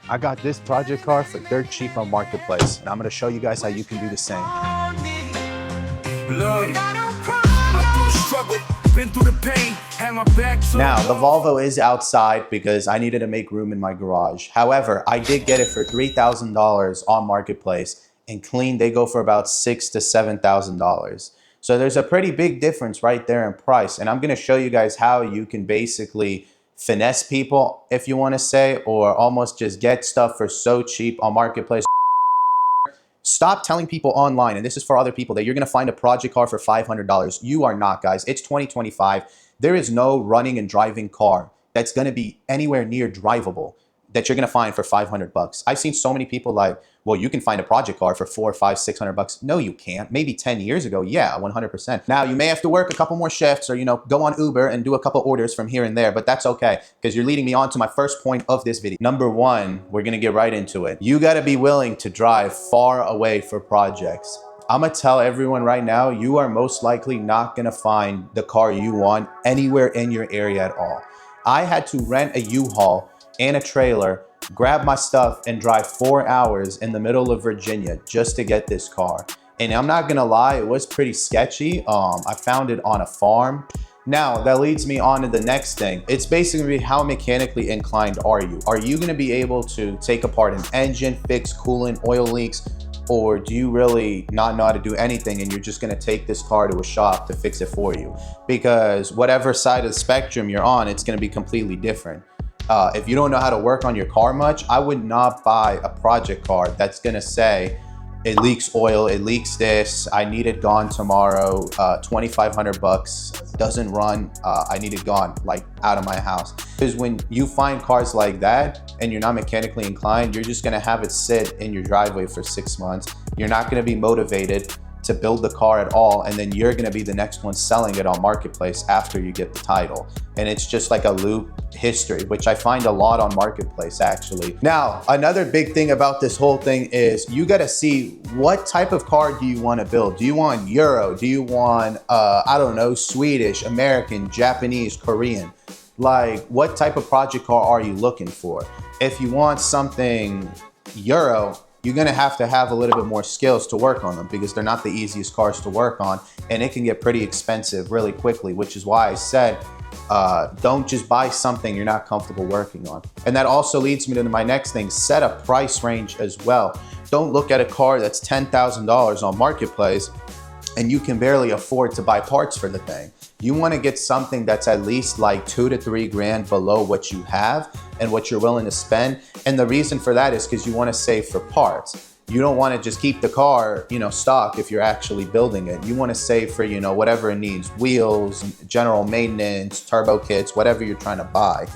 I got this project car for dirt cheap on Marketplace, and I'm gonna show you guys how you can do the same. Now, the Volvo is outside because I needed to make room in my garage. However, I did get it for $3,000 on Marketplace, and clean, they go for about $6,000 to $7,000. So there's a pretty big difference right there in price. And I'm gonna show you guys how you can basically finesse people, if you wanna say, or almost just get stuff for so cheap on Marketplace. Stop telling people online, and this is for other people, that you're gonna find a project car for $500. You are not, guys. It's 2025. There is no running and driving car that's gonna be anywhere near drivable that you're gonna find for 500 bucks. I've seen so many people like, well, you can find a project car for 400, 500, 600 bucks. No, you can't. Maybe 10 years ago, yeah, 100%. Now, you may have to work a couple more shifts or, go on Uber and do a couple orders from here and there, but that's okay, because you're leading me on to my first point of this video. Number one, we're gonna get right into it. You gotta be willing to drive far away for projects. I'm gonna tell everyone right now, you are most likely not gonna find the car you want anywhere in your area at all. I had to rent a U-Haul and a trailer, grab my stuff, and drive 4 hours in the middle of Virginia just to get this car. And I'm not gonna lie, it was pretty sketchy. I found it on a farm. Now, that leads me on to the next thing. It's basically, how mechanically inclined are you? Are you gonna be able to take apart an engine, fix coolant, oil leaks, or do you really not know how to do anything and you're just gonna take this car to a shop to fix it for you? Because whatever side of the spectrum you're on, it's gonna be completely different. If you don't know how to work on your car much, I would not buy a project car that's gonna say, it leaks oil, it leaks this, I need it gone tomorrow, 2,500 bucks, doesn't run, I need it gone, like out of my house. Because when you find cars like that and you're not mechanically inclined, you're just gonna have it sit in your driveway for 6 months. You're not gonna be motivated to build the car at all, and then you're gonna be the next one selling it on Marketplace after you get the title. And it's just like a loop history, which I find a lot on Marketplace actually. Now, another big thing about this whole thing is you gotta see what type of car do you wanna build? Do you want Euro? Do you want, I don't know, Swedish, American, Japanese, Korean? Like, what type of project car are you looking for? If you want something Euro, you're gonna have to have a little bit more skills to work on them, because they're not the easiest cars to work on, and it can get pretty expensive really quickly, which is why I said, don't just buy something you're not comfortable working on. And that also leads me to my next thing, set a price range as well. Don't look at a car that's $10,000 on Marketplace and you can barely afford to buy parts for the thing. You wanna get something that's at least like 2 to 3 grand below what you have and what you're willing to spend. And the reason for that is because you wanna save for parts. You don't wanna just keep the car, stock if you're actually building it. You wanna save for, whatever it needs, wheels, general maintenance, turbo kits, whatever you're trying to buy.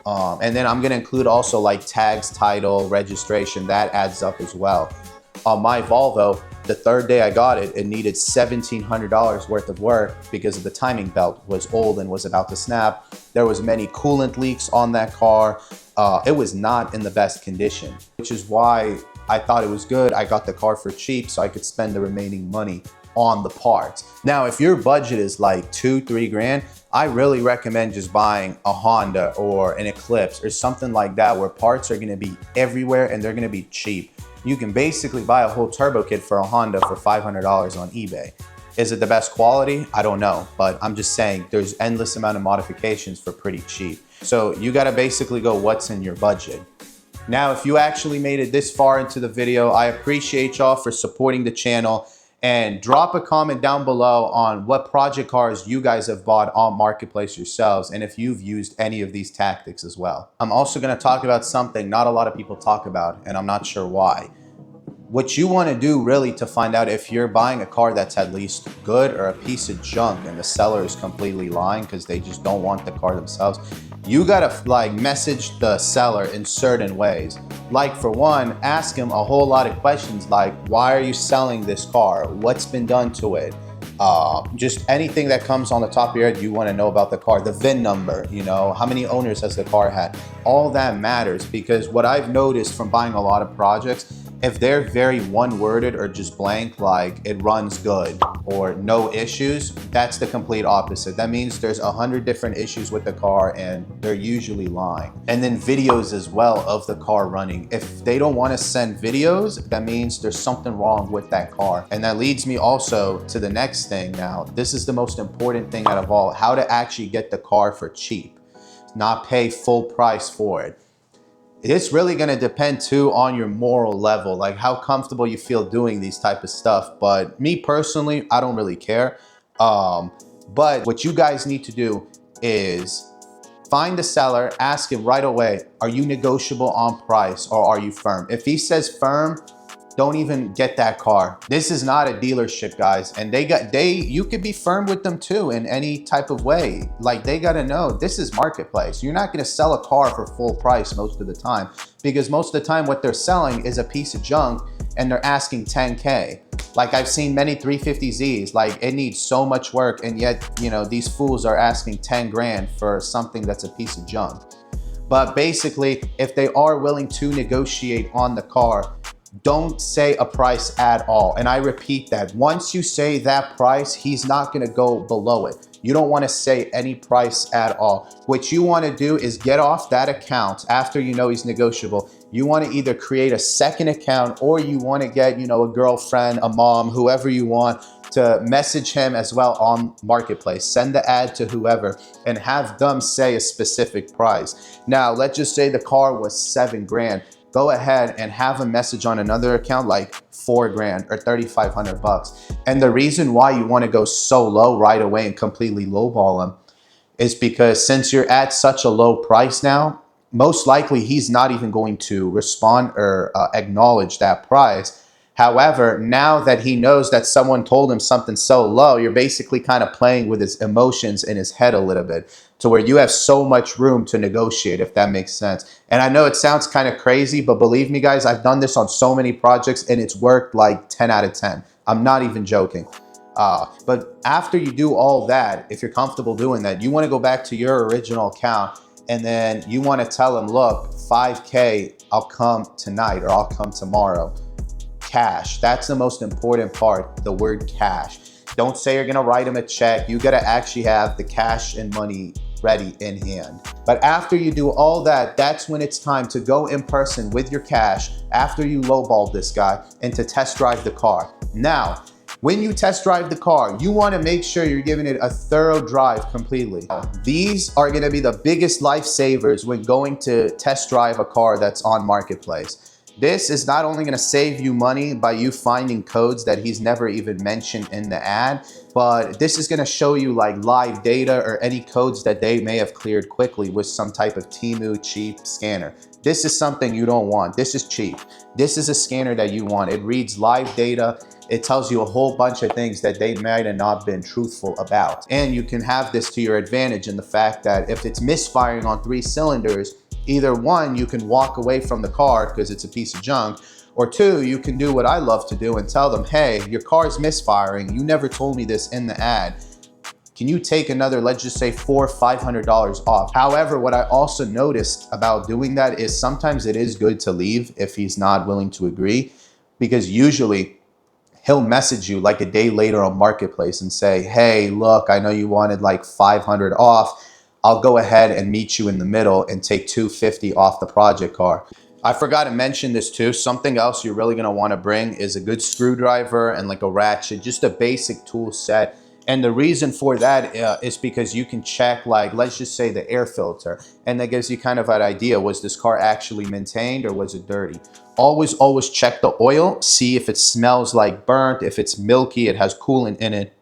And then I'm gonna include also like tags, title, registration, that adds up as well. On my Volvo, the third day I got it, it needed $1,700 worth of work because of the timing belt was old and was about to snap. There was many coolant leaks on that car. It was not in the best condition, which is why I thought it was good. I got the car for cheap so I could spend the remaining money on the parts. Now, if your budget is like 2, 3 grand, I really recommend just buying a Honda or an Eclipse or something like that, where parts are gonna be everywhere and they're gonna be cheap. You can basically buy a whole turbo kit for a Honda for $500 on eBay. Is it the best quality? I don't know, but I'm just saying there's endless amount of modifications for pretty cheap. So you gotta basically go what's in your budget. Now, if you actually made it this far into the video, I appreciate y'all for supporting the channel, and drop a comment down below on what project cars you guys have bought on Marketplace yourselves, and if you've used any of these tactics as well. I'm also gonna talk about something not a lot of people talk about, and I'm not sure why. What you wanna do really to find out if you're buying a car that's at least good or a piece of junk and the seller is completely lying because they just don't want the car themselves, you gotta like message the seller in certain ways. Like, for one, ask him a whole lot of questions like, why are you selling this car? What's been done to it? Just anything that comes on the top of your head you want to know about the car. The VIN number, how many owners has the car had? All that matters, because what I've noticed from buying a lot of projects If they're very one-worded or just blank, like it runs good or no issues, that's the complete opposite. That means there's 100 different issues with the car and they're usually lying. And then videos as well of the car running. If they don't want to send videos, that means there's something wrong with that car. And that leads me also to the next thing now. This is the most important thing out of all, how to actually get the car for cheap, not pay full price for it. It's really going to depend too on your moral level, like how comfortable you feel doing these type of stuff. But me personally, I don't really care. But what you guys need to do is find the seller, ask him right away, are you negotiable on price or are you firm? If he says firm, don't even get that car. This is not a dealership, guys. And you could be firm with them too in any type of way. Like, they gotta know this is marketplace. You're not gonna sell a car for full price most of the time, because most of the time what they're selling is a piece of junk and they're asking 10K. Like, I've seen many 350Zs, like it needs so much work, and yet, you know, these fools are asking 10 grand for something that's a piece of junk. But basically, if they are willing to negotiate on the car, don't say a price at all. And I repeat that. Once you say that price, he's not gonna go below it. You don't wanna say any price at all. What you wanna do is get off that account after you know he's negotiable. You wanna either create a second account, or you wanna get, you know, a girlfriend, a mom, whoever you want, to message him as well on Marketplace. Send the ad to whoever and have them say a specific price. Now, let's just say the car was 7 grand. Go ahead and have a message on another account like 4 grand or 3,500 bucks. And the reason why you want to go so low right away and completely lowball him is because since you're at such a low price now, most likely he's not even going to respond or acknowledge that price. However, now that he knows that someone told him something so low, you're basically kind of playing with his emotions in his head a little bit, to where you have so much room to negotiate, if that makes sense. And I know it sounds kind of crazy, but believe me, guys, I've done this on so many projects and it's worked like 10 out of 10. I'm not even joking. But after you do all that, if you're comfortable doing that, you want to go back to your original account, and then you want to tell him, look, 5K, I'll come tonight or I'll come tomorrow. Cash. That's the most important part, the word cash. Don't say you're gonna write him a check. You gotta actually have the cash and money ready in hand. But after you do all that, that's when it's time to go in person with your cash after you lowballed this guy, and to test drive the car. Now, when you test drive the car, you want to make sure you're giving it a thorough drive completely. These are going to be the biggest lifesavers when going to test drive a car that's on Marketplace. This is not only going to save you money by you finding codes that he's never even mentioned in the ad, but this is going to show you like live data or any codes that they may have cleared quickly with some type of Temu cheap scanner. This is something you don't want. This is cheap. This is a scanner that you want. It reads live data. It tells you a whole bunch of things that they might have not been truthful about. And you can have this to your advantage in the fact that if it's misfiring on 3 cylinders, either one, you can walk away from the car because it's a piece of junk, or 2, you can do what I love to do and tell them, hey, your car's misfiring. You never told me this in the ad. Can you take another, let's just say $400 or $500 off? However, what I also noticed about doing that is sometimes it is good to leave if he's not willing to agree, because usually he'll message you like a day later on Marketplace and say, hey, look, I know you wanted like 500 off. I'll go ahead and meet you in the middle and take $250 off the project car. I forgot to mention this too. Something else you're really gonna wanna bring is a good screwdriver and like a ratchet, just a basic tool set. And the reason for that is because you can check, like, let's just say the air filter, and that gives you kind of an idea, was this car actually maintained or was it dirty? Always check the oil, see if it smells like burnt, if it's milky, it has coolant in it.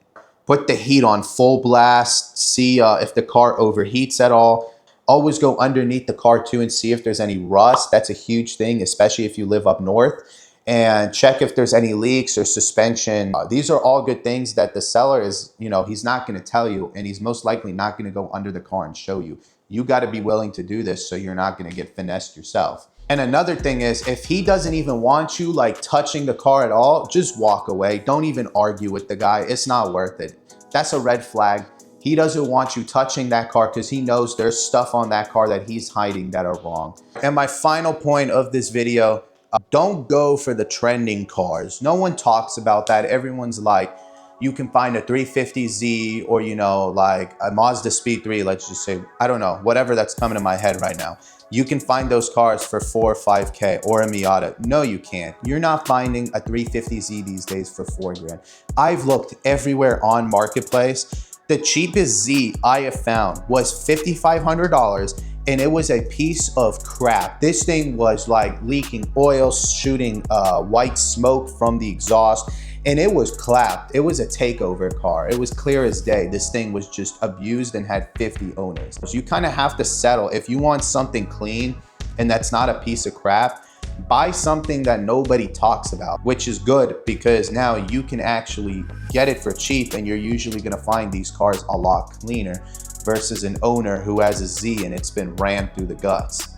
Put the heat on full blast, see if the car overheats at all. Always go underneath the car too and see if there's any rust. That's a huge thing, especially if you live up north. And check if there's any leaks or suspension. These are all good things that the seller is, you know, he's not gonna tell you, and he's most likely not gonna go under the car and show you. You gotta be willing to do this so you're not gonna get finessed yourself. And another thing is, if he doesn't even want you like touching the car at all, just walk away. Don't even argue with the guy. It's not worth it. That's a red flag. He doesn't want you touching that car because he knows there's stuff on that car that he's hiding that are wrong. And my final point of this video, Don't go for the trending cars. No one talks about that. Everyone's like, you can find a 350Z or, you know, like a Mazda Speed 3, let's just say, I don't know, whatever that's coming to my head right now. You can find those cars for 4 or 5K or a Miata. No, you can't. You're not finding a 350Z these days for 4 grand. I've looked everywhere on Marketplace. The cheapest Z I have found was $5,500, and it was a piece of crap. This thing was like leaking oil, shooting white smoke from the exhaust, and it was clapped. It was a takeover car. It was clear as day. This thing was just abused and had 50 owners. So you kind of have to settle. If you want something clean and that's not a piece of crap, buy something that nobody talks about, which is good because now you can actually get it for cheap, and you're usually gonna find these cars a lot cleaner versus an owner who has a Z and it's been rammed through the guts.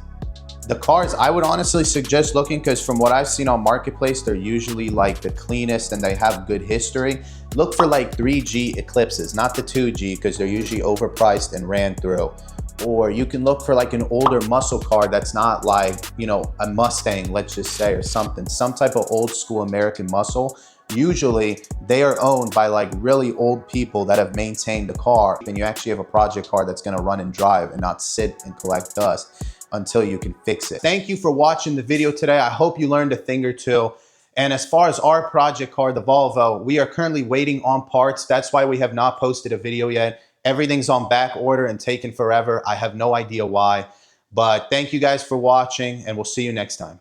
The cars, I would honestly suggest looking, because from what I've seen on Marketplace, they're usually like the cleanest and they have good history. Look for like 3G Eclipses, not the 2G, because they're usually overpriced and ran through. Or you can look for like an older muscle car that's not like, you know, a Mustang, let's just say, or something, some type of old school American muscle. Usually they are owned by like really old people that have maintained the car, and you actually have a project car that's gonna run and drive and not sit and collect dust until you can fix it. Thank you for watching the video today. I hope you learned a thing or two. And as far as our project car, the Volvo, we are currently waiting on parts. That's why we have not posted a video yet. Everything's on back order and taking forever. I have no idea why. But thank you guys for watching, and we'll see you next time.